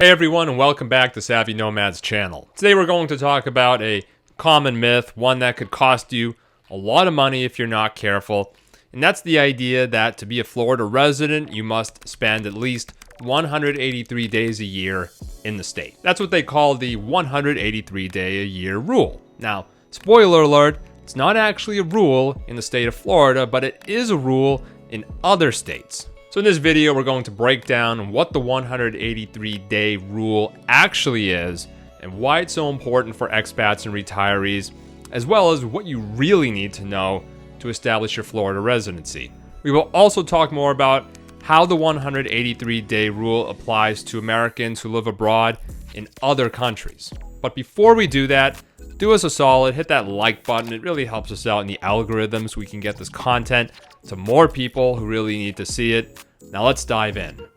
Hey everyone, and welcome back to Savvy Nomads channel. Today we're going to talk about a common myth, one that could cost you a lot of money if you're not careful. And that's the idea that to be a Florida resident, you must spend at least 183 days a year in the state. That's what they call the 183-day-a-year rule. Now, spoiler alert, it's not actually a rule in the state of Florida, but it is a rule in other states. So in this video, we're going to break down what the 183-day rule actually is and why it's so important for expats and retirees, as well as what you really need to know to establish your Florida residency. We will also talk more about how the 183-day rule applies to Americans who live abroad in other countries. But before we do that, do us a solid, hit that like button. It really helps us out in the algorithms. We can get this content to more people who really need to see it. Now let's dive in. The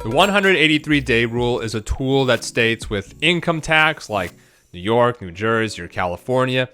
183-day rule is a tool that states with income tax like New York, New Jersey, or California,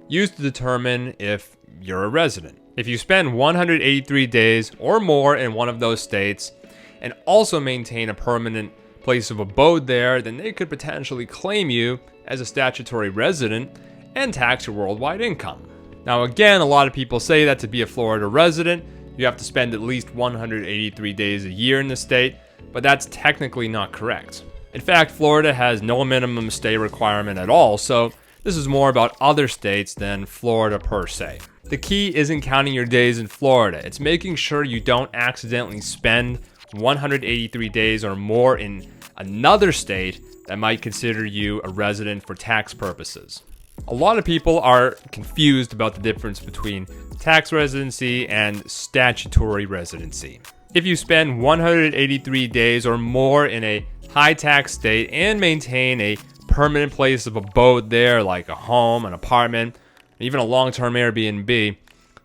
used to determine if you're a resident. If you spend 183 days or more in one of those states and also maintain a permanent place of abode there, then they could potentially claim you as a statutory resident and tax your worldwide income. Now again, a lot of people say that to be a Florida resident, you have to spend at least 183 days a year in the state, but that's technically not correct. In fact, Florida has no minimum stay requirement at all, so this is more about other states than Florida per se. The key isn't counting your days in Florida, it's making sure you don't accidentally spend 183 days or more in another state that might consider you a resident for tax purposes. A lot of people are confused about the difference between tax residency and statutory residency. If you spend 183 days or more in a high tax state and maintain a permanent place of abode there, like a home, an apartment, even a long-term Airbnb,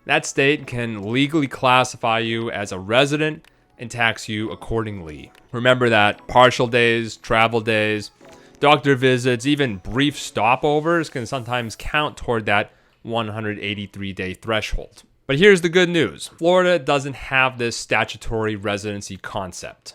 that state can legally classify you as a resident and tax you accordingly. Remember that partial days, travel days, doctor visits, even brief stopovers can sometimes count toward that 183-day threshold. But here's the good news. Florida doesn't have this statutory residency concept.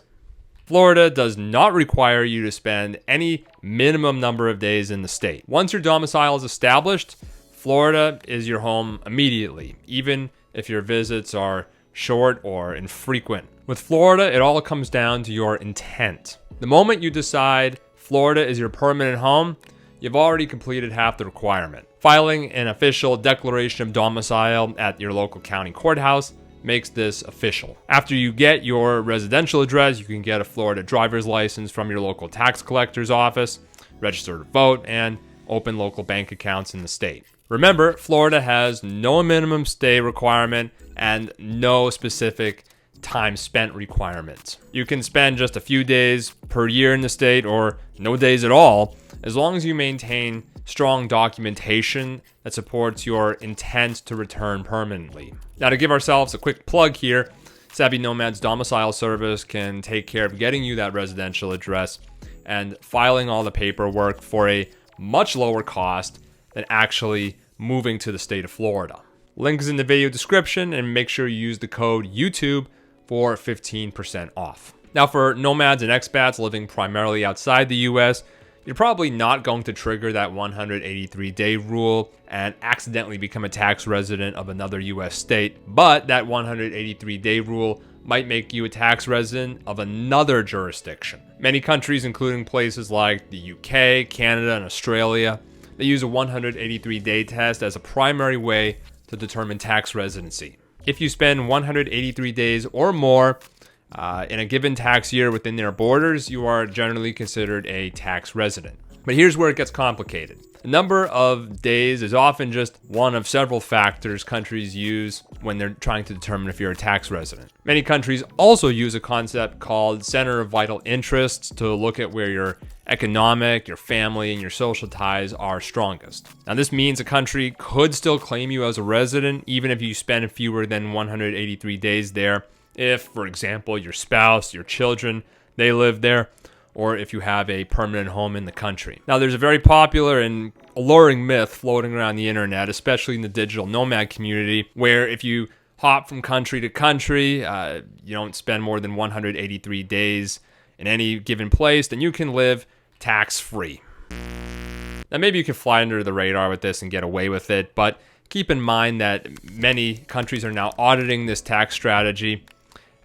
Florida does not require you to spend any minimum number of days in the state. Once your domicile is established, Florida is your home immediately, even if your visits are short or infrequent. With Florida, it all comes down to your intent. The moment you decide Florida is your permanent home, you've already completed half the requirement. Filing an official declaration of domicile at your local county courthouse makes this official. After you get your residential address, you can get a Florida driver's license from your local tax collector's office, register to vote, and open local bank accounts in the state. Remember, Florida has no minimum stay requirement and no specific time spent requirements. You can spend just a few days per year in the state or no days at all, as long as you maintain strong documentation that supports your intent to return permanently. Now, to give ourselves a quick plug here, Savvy Nomads Domicile Service can take care of getting you that residential address and filing all the paperwork for a much lower cost than actually moving to the state of Florida. Link is in the video description, and make sure you use the code YouTube for 15% off. Now, for nomads and expats living primarily outside the US, you're probably not going to trigger that 183-day rule and accidentally become a tax resident of another US state, but that 183-day rule might make you a tax resident of another jurisdiction. Many countries, including places like the UK, Canada, and Australia, they use a 183-day test as a primary way to determine tax residency. If you spend 183 days or more in a given tax year within their borders, you are generally considered a tax resident. But here's where it gets complicated. The number of days is often just one of several factors countries use when they're trying to determine if you're a tax resident. Many countries also use a concept called center of vital interests to look at where your economic, your family, and your social ties are strongest. Now, this means a country could still claim you as a resident even if you spend fewer than 183 days there. If, for example, your spouse, your children, they live there, or if you have a permanent home in the country. Now, there's a very popular and alluring myth floating around the internet, especially in the digital nomad community, where if you hop from country to country, you don't spend more than 183 days in any given place, then you can live tax-free. Now, maybe you can fly under the radar with this and get away with it, but keep in mind that many countries are now auditing this tax strategy.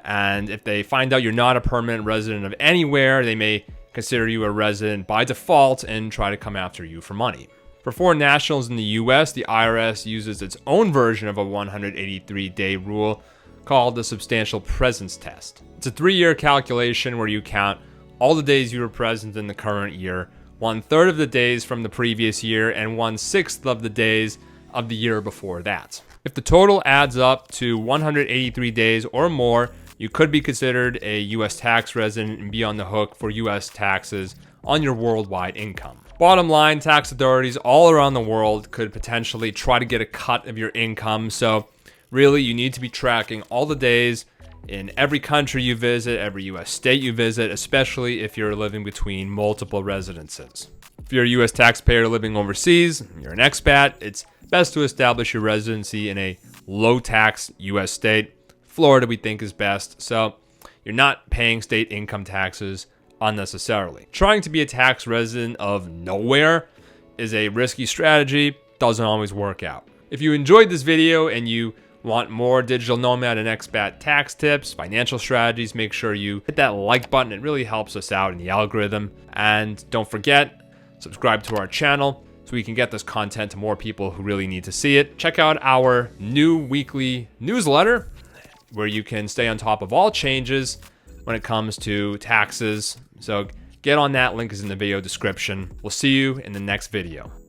And if they find out you're not a permanent resident of anywhere, they may consider you a resident by default and try to come after you for money. For foreign nationals in the US, the IRS uses its own version of a 183-day rule called the substantial presence test. It's a 3-year calculation where you count all the days you were present in the current year, 1/3 of the days from the previous year, and 1/6 of the days of the year before that. If the total adds up to 183 days or more, you could be considered a U.S. tax resident and be on the hook for U.S. taxes on your worldwide income. Bottom line, tax authorities all around the world could potentially try to get a cut of your income. So really, you need to be tracking all the days in every country you visit, every U.S. state you visit, especially if you're living between multiple residences. If you're a U.S. taxpayer living overseas, you're an expat, it's best to establish your residency in a low-tax U.S. state. Florida, we think, is best, so you're not paying state income taxes unnecessarily. Trying to be a tax resident of nowhere is a risky strategy, doesn't always work out. If you enjoyed this video and you want more digital nomad and expat tax tips, financial strategies, make sure you hit that like button. It really helps us out in the algorithm. And don't forget, subscribe to our channel so we can get this content to more people who really need to see it. Check out our new weekly newsletter where you can stay on top of all changes when it comes to taxes. So get on that, link is in the video description. We'll see you in the next video.